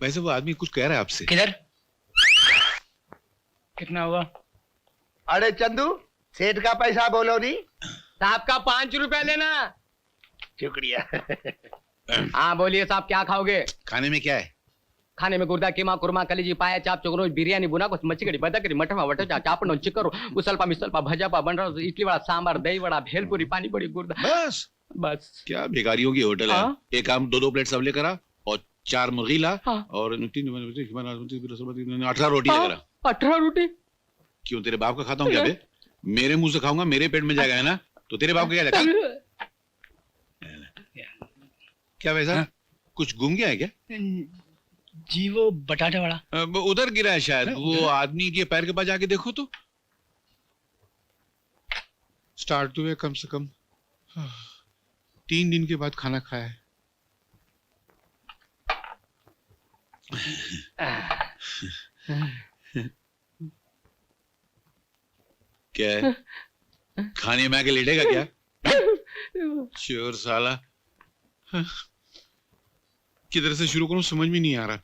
वैसे वो आदमी कुछ कह रहा है आपसे। किधर? कितना हुआ? अरे चंदू, सेठ का पैसा बोलो नहीं। साहब का 5 रुपए लेना। शुक्रिया। हाँ बोलिए साहब, क्या खाओगे? खाने में क्या है? खाने में गुर्दा कीमा कुरमा कलेजी पाया चाप चोकरोच बिरयानी बुना कुछ मच्छी बदकरी मटवा वटचा चापण चिकरो उसलपा मिसलपा भजापा बनरा इडली वड़ा सांबार दही वड़ा भेलपुरी पानी पूरी गुर्दा। बस बस क्या भिखारियों की होटल है। हाँ? एक काम 2-2 प्लेट सब लेकर आ और 4 मुर्गी ला। हाँ? और 18 रोटी लेकर आ। 18 रोटी? क्यों तेरे बाप का खाता हूँ क्या बे? मेरे मुंह से खाऊंगा, मेरे पेट में जाएगा है ना, तो तेरे बाप का क्या जाएगा? क्या वैसा कुछ घूम गया है क्या? जी वो बटाटा वाला उधर गिरा है शायद। वो आदमी के पैर के पास जाके देखो तो। स्टार्ट हुए कम से कम 3 दिन के बाद खाना खाया है। क्या है? खाने में आके लेटेगा क्या? चोर साला। किधर से शुरू करूं समझ में नहीं आ रहा।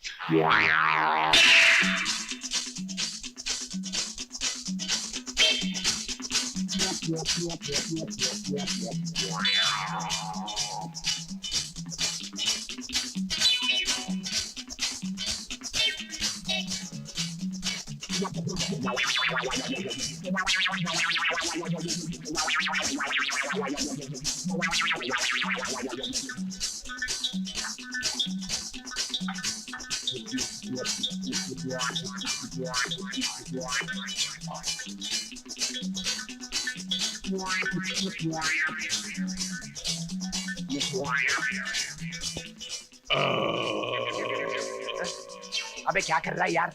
अबे क्या कर रहा है यार?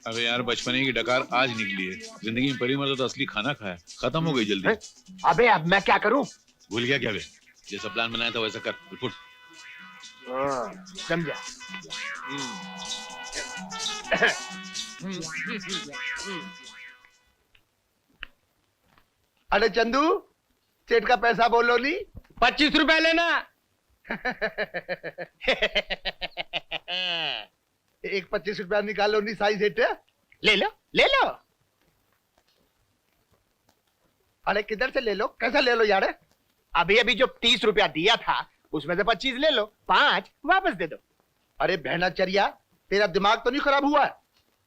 अबे यार बचपने की डकार आज निकली है। जिंदगी में परी मर्द तो असली खाना खाया, खत्म हो गई जल्दी। अबे अब मैं क्या करूं? भूल गया क्या बे? जैसा प्लान बनाया था वैसा कर। फुट समझा। अरे चंदू, सेठ का पैसा बोलो नहीं। 25 रुपए लेना। एक 25 रुपया निकालो नहीं साई सेठ। ले लो ले लो। अरे किधर से ले लो? कैसा ले लो यार? अभी अभी जो 30 रुपया दिया था उसमें से 25 ले लो, 5 वापस दे दो। अरे बहनाचर्या, तेरा दिमाग तो नहीं खराब हुआ?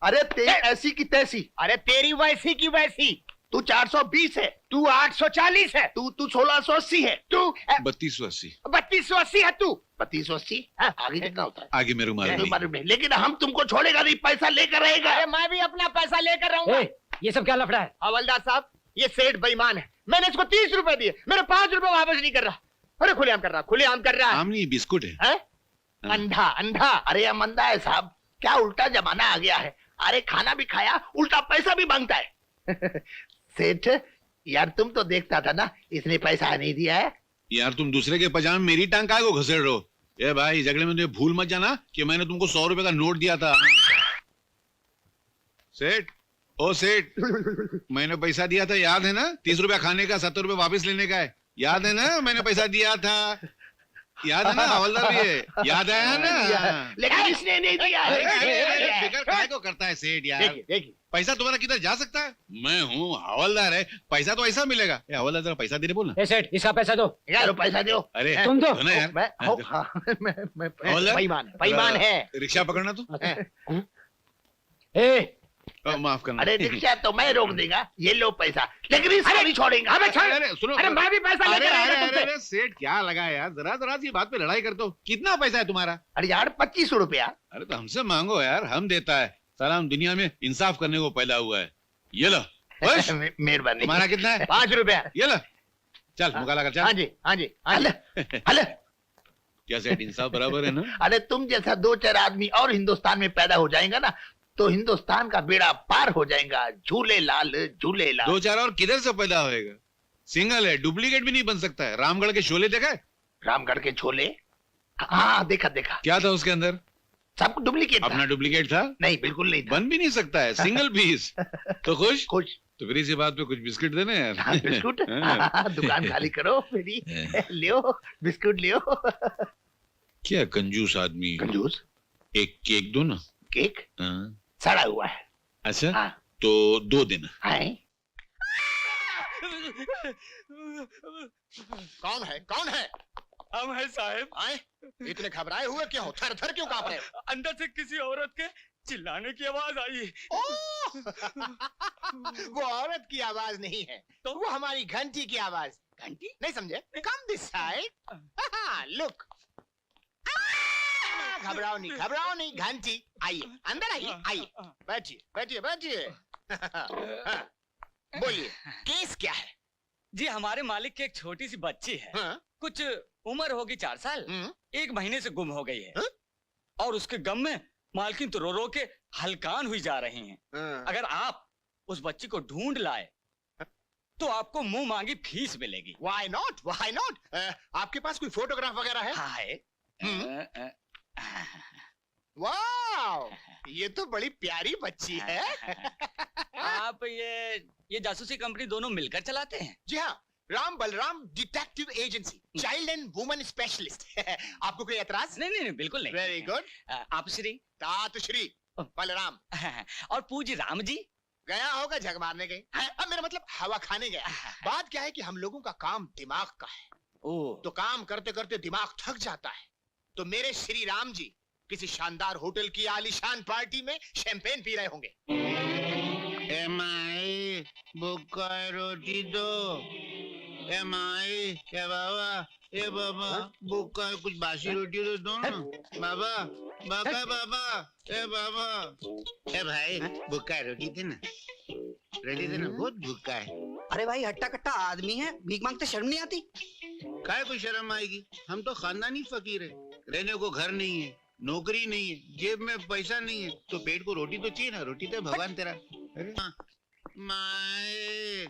अरे तेरी ऐसी की तैसी। अरे तेरी वैसी की वैसी। तू 420 है, तू 840 है, तू 1680 है, तू 3280। 3280 है तू। 3280। आगे कितना होता है? आगे मेरे मालूम नहीं। लेकिन हम तुमको छोड़ेगा नहीं, पैसा लेकर रहेगा। अरे मैं भी अपना पैसा लेकर रहूंगा। ये सब क्या लफड़ा है? हवलदार साहब, ये सेठ बेईमान है। मैंने इसको 30 रुपए दिए, मेरे 5 रुपए वापस नहीं कर रहा। अरे खुलेआम कर रहा, खुलेआम कर रहा है। आम नहीं बिस्कुट है। अंधा अंधा। अरे हम अंधा है साहब, क्या उल्टा जमाना आ गया है। अरे खाना भी खाया, उल्टा पैसा भी मांगता है। सेठ यार, तुम तो देखता था ना, इसने पैसा नहीं दिया है। यार तुम दूसरे के पजामे मेरी टांग काहे को घसेड़ रहे हो? ए भाई, झगड़े में तुम्हें भूल मत जाना कि मैंने तुमको 100 रुपए का नोट दिया था। सेठ, ओ सेठ, मैंने पैसा दिया था, याद है ना? 30 रुपया खाने का, 70 रुपए वापस लेने का है। याद है ना? मैंने पैसा दिया था, याद है ना? हवलदार भी है, याद है ना? लेकिन इसने नहीं दिया है। फिक्र काहे को करता है सेठ यार? देखिए पैसा तुम्हारा किधर जा सकता है? मैं हूँ, हवलदार है, पैसा तो ऐसा मिलेगा। ए हवलदार, जरा पैसा देने बोलना। ए सेठ, इसका पैसा दो। चलो पैसा दो। अरे तुम दो। ना यार। मैं हवलदार, बेईमान है। रिक्शा पकड़ना तो। ए माफ करना। अरे रिक्शा तो मैं रोक देगा, ये लो पैसा, लेकिन इसको नहीं छोड़ेंगे। अरे सुनो, अरे मैं भी पैसा लेकर आया था तुमसे। अरे सेठ क्या लगा यार, जरा सी बात पे लड़ाई करते हो। कितना पैसा है तुम्हारा? अरे यार 25 रुपया। अरे तो हमसे मांगो यार, हम देता है। साला हम दुनिया में इंसाफ करने को पैदा हुआ है। ये लो। मेहरबानी। तुम्हारा कितना है? 5 रुपया। ये लो, चल मुकाला कर, चल। हाँ जी हाँ जी हाँ जी। अरे क्या सेठ, इंसाफ बराबर है ना? अरे तुम जैसा 2-4 आदमी और हिंदुस्तान में पैदा हो जाएगा ना, तो हिंदुस्तान का बेड़ा पार हो जाएगा। झूले लाल झूले लाल। 2-4 और किधर से पैदा होएगा? सिंगल है, डुप्लीकेट भी नहीं बन सकता है। रामगढ़ के शोले देखा है? रामगढ़ के छोले? हाँ देखा देखा। क्या था उसके अंदर? सब डुप्लीकेट अपना डुप्लीकेट था? नहीं, बिल्कुल नहीं था। बन भी नहीं सकता है, सिंगल पीस। तो खुश? कुछ तो फिर इसी बात पे कुछ बिस्किट देने यार। बिस्कुट। दुकान खाली करो मेरी, लियो बिस्कुट लियो। क्या कंजूस आदमी। कंजूस? एक केक दो ना। केक हाँ। सड़ा हुआ है। अच्छा हाँ। तो 2 दिन। है? कौन है, कौन है? हम है साहब। आए, इतने घबराए हुए क्यों हो? थर थर क्यों कांप रहे हो? अंदर से किसी औरत के चिल्लाने की आवाज आई। वो औरत की आवाज नहीं है, तो वो हमारी घंटी की आवाज। घंटी? नहीं समझे? Come this side. लुक। घबराओ नहीं, घंटी। आइए, अंदर आइए, आइए। बैठिए, बैठिए, बैठिए। हाँ, बोलिए, केस क्या है? जी हमारे मालिक की एक छोटी सी बच्ची है। हाँ? कुछ उम्र होगी 4 साल। हम्म? 1 महीने से गुम हो गई है। हाँ? और उसके गम में मालकिन तो रो रो के हलकान हुई जा रही हैं। हाँ। अगर आप उस बच्ची को ढूंढ लाए तो आपको मुंह मांगी फीस मिलेगी। Why not? Why not? आपके पास कोई फोटोग्राफ वगैरह है? हाँ है। हम्म। वाह, ये तो बड़ी प्यारी बच्ची है। आप ये जासूसी कंपनी दोनों मिलकर चलाते हैं? जी हाँ, Ram Balram detective agency, child and woman specialist. आपको कोई एतराज? नहीं नहीं नहीं बिल्कुल नहीं। Very good. आप श्री तात श्री बलराम और पूज्य राम जी। गया होगा झग मारने गई। अब मेरा मतलब हवा खाने गया। बात क्या है कि हम लोगों का काम दिमाग का है, ओह तो काम करते करते दिमाग थक जाता है। तो मेरे श्री राम जी किसी शानदार होटल की आलीशान पार्टी में शैंपेन पी रहे होंगे। एमाई बुक्का रोटी दो। एमाई ए बाबा, ए बाबा बुक्का कुछ बासी रोटी दो ना। बाबा बाबा बाबा, ए बाबा, ए भाई बुक्का रोटी दे ना, रोटी दे ना, बहुत भूखा है। अरे भाई हट्टा कट्टा आदमी है, भीख मांगते शर्म नहीं आती? काय को शर्म आएगी, हम तो खानदानी फकीर है। रहने को घर नहीं है, नौकरी नहीं है, जेब में पैसा नहीं है, तो पेट को रोटी तो चाहिए ना। रोटी तो भगवान तेरा। अरे माए,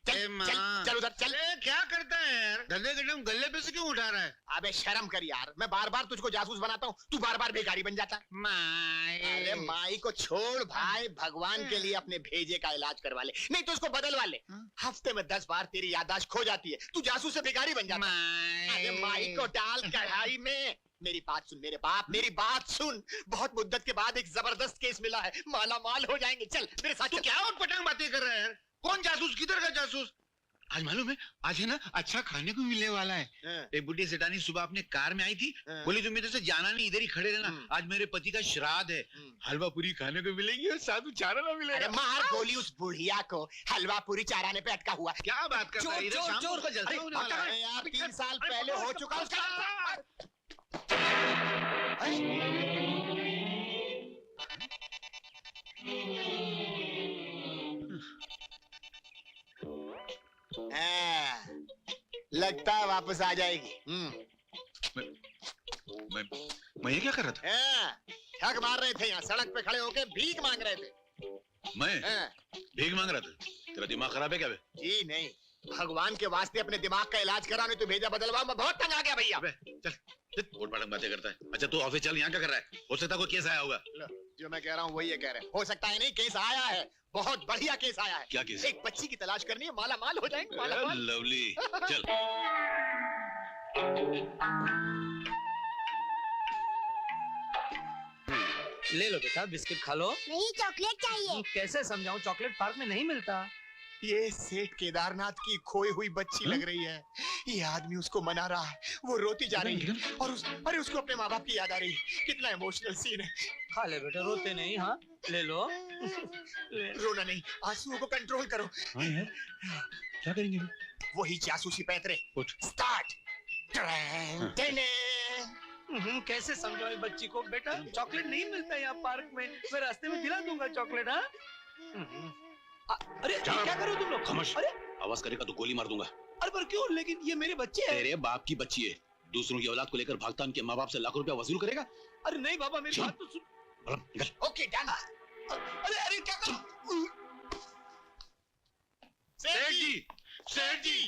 चल उधर चल। क्या करता है यार, गले के टाइम गले पे से क्यों उठा रहा है? अबे शर्म कर यार, मैं बार बार तुझको जासूस बनाता हूँ, तू बार बार भिखारी बन जाता है। माए, अरे माई को छोड़ भाई, भगवान के लिए अपने भेजे का इलाज करवा ले, नहीं तो उसको बदलवा ले। हफ्ते में 10 बार तेरी याददाश्त खो जाती है, तू जासूस से भिखारी बन जाता है। अरे माई को डाल कढ़ाई में। मेरी बात सुन मेरे बाप, मेरी बात सुन। बहुत मुद्दत के बाद एक जबरदस्त केस मिला है, माला माल हो जाएंगे। चल मेरे साथ तू क्या और पटांग बातें कर रहा है यार? कौन जासूस, किधर का जासूस? आज मालूम है, आज है ना अच्छा खाने को मिलने वाला है। एक बुढ़ी सेठानी सुबह अपने कार में आई थी, बोली तुम इधर से जाना नहीं, इधर ही खड़े रहना, आज मेरे पति का श्राद्ध है, हलवा पूरी खाने को मिलेगी और साधु चारा ना मिलेगा। अरे मार गोली उस बुढ़िया को, हलवा पूरी चाराने पे अटका हुआ। क्या बात कर रहा है? इधर शाम को उसका जलसा होने वाला है। अरे यार 3 साल पहले हो चुका उसका। लगता है वापस आ जाएगी। मैं ये क्या कर रहा था? ठग मार रहे थे यहाँ, सड़क पे खड़े होके भीख मांग रहे थे। मैं भीख मांग रहा था? तेरा दिमाग खराब है क्या बे? जी नहीं, भगवान के वास्ते अपने दिमाग का इलाज कराने तो भेजा बदलवा। मैं बहुत तंग आ गया भैया। चल वोट पटांग बातें करता है। अच्छा तू ऑफिस चल, यहाँ क्या कर रहा है? हो सकता है कोई केस आया होगा। जो मैं कह रहा हूँ वही ये कह रहे हैं। हो सकता है नहीं, केस आया है, बहुत बढ़िया केस आया है। क्या केस? एक बच्ची की तलाश करनी है, माला माल हो जाएंगे। माला माल। लवली चल। ले लो बेटा, बिस्किट खा लो। नहीं, चॉकलेट चाहिए। कैसे समझाऊं, चॉकलेट पार्क में नहीं मिलता। ये सेठ केदारनाथ की खोई हुई बच्ची लग रही है। ये आदमी उसको मना रहा है, वो रोती जा रही है और अरे उसको अपने माँ बाप की याद आ रही है। कितना इमोशनल सीन है। खा ले बेटा, रोते नहीं। हाँ ले लो। रोना नहीं, आंसुओं को कंट्रोल करो। हाँ यार, क्या करेंगे? वही जासूसी पैतरे। स्टार्ट। कैसे समझाओ इस बच्ची को? बेटा चॉकलेट नहीं मिलता यहाँ पार्क में, मैं रास्ते में दिला दूंगा चॉकलेट। हाँ अरे क्या करो तुम लोग? खामोश। अरे आवाज करेगा तो गोली मार दूंगा। अरे पर क्यों? लेकिन ये मेरे बच्चे हैं। तेरे बाप की बच्ची है, दूसरों की औलाद को लेकर भागता उनके माँ बाप से लाखों रुपया वसूल करेगा। अरे नहीं बाबा, मेरी बात तो सुन। Okay done. अरे अरे क्या करो? सेठ जी, सेठ जी,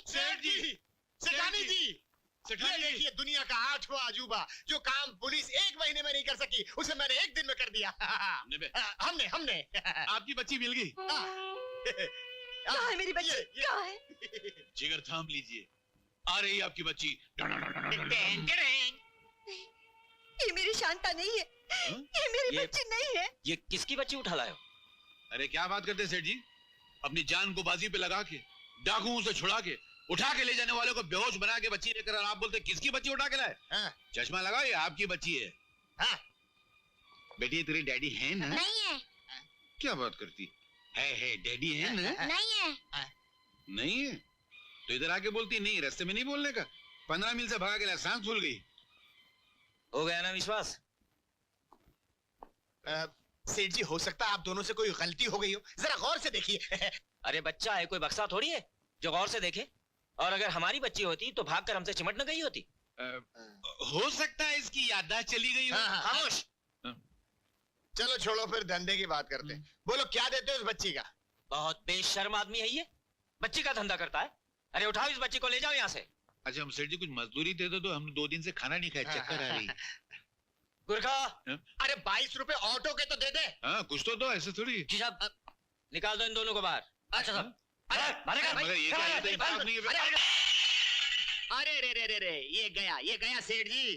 सेठ जी, सेठानी जी, ये देखिए दुनिया का 8वां अजूबा, जो काम पुलिस 1 महीने में नहीं कर सकी, उसे मैंने 1 दिन में कर दिया। हमने आपकी बच्ची मिल गई। कहाँ है मेरी बच्ची? कहाँ है? जिगर थाम लीजिए, आ रही है आपकी बच्ची। ये मेरी शांता नहीं है, ये मेरी ये- बच्ची नहीं है। ये किसकी बच्ची उठा लाए हो? अरे क्या बात करते सेठ जी, अपनी जान को बाजी पे लगा के, डाकुओं से छुड़ा के, उठा के ले जाने वाले को बेहोश बना के बच्ची लेकर आप बोलते किसकी बच्ची उठा के लाए? हाँ। चश्मा लगाओ, ये आपकी बच्ची है। हाँ। बेटी तेरी डैडी है ना? नहीं है, क्या बात करती है डैडी है ना? नहीं है। नहीं है तो इधर आके बोलती नहीं, रास्ते में नहीं बोलने का। 15 मील से भगा के लाया, सांस फूल गई। हो गया ना विश्वास? सेठ जी, हो सकता है आप दोनों से कोई गलती हो गई हो, जरा गौर से देखिए। अरे बच्चा है, कोई बक्सा थोड़ी है जो गौर से देखे। और अगर हमारी बच्ची होती तो भागकर हमसे चिमट न गई होती। हो सकता है इसकी याददाश्त चली गई हो। हाँ, हाँ, खामोश। हाँ। चलो छोड़ो, फिर धंधे की बात करते हैं। बोलो क्या देते हो उस बच्ची का? बहुत बेशर्म आदमी है ये, बच्ची का धंधा करता है। अरे उठाओ इस बच्ची को, ले जाओ यहाँ से। अच्छा हम सेठ जी कुछ मजदूरी दे दो तो हम 2 दिन से खाना नहीं खाए, चक्कर आ रही। गुरखा, अरे 22 रुपए ऑटो के तो दे दे। हाँ कुछ तो दो, ऐसे थोड़ी। जी साहब निकाल दो इन दोनों को बाहर। अच्छा साहब। मगर ये क्या है, इंसाफ नहीं है। अरे रे रे रे रे, ये गया सेठ जी।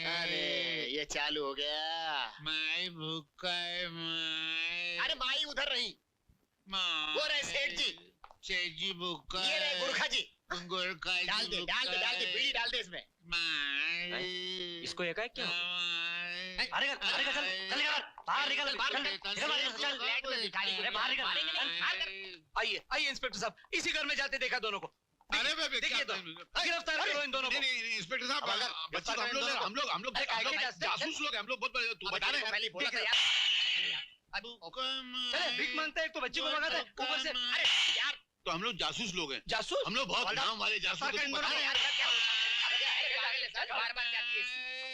अरे ये चालू हो गया। माई भूखा है माई। अरे माई उधर नहीं, वो रहे सेठ जी। सेठ जी भूखा ये रहे गुरखा जी। गुरखा जी डाल दे बीड़ी डाल दे इसमें। माई इसको ये है क्या? अरे चल बाहर निकल, फ्लैट में भिखारी को बाहर निकल। आइए आइए इंस्पेक्टर साहब, इसी घर में जाते देखा दोनों को। अरे बेबे देखिए तो, गिरफ्तार करो इन दोनों को। नहीं इंस्पेक्टर साहब, बच्ची को हम लोग अरे काहे के जाते? जासूस लोग हैं, हम लोग बहुत बड़े। तू बता रहे हैं। पहले बोला था यार। चले भीख मांगते हैं, एक तो बच्ची को भगाते हैं, ऊपर से अरे यार, तो हम लोग जासूस लोग हैं, जासूस। हम लोग बहुत नाम वाले जासूस पकड़ इन दोनों को। यार, बार-बार जाती है।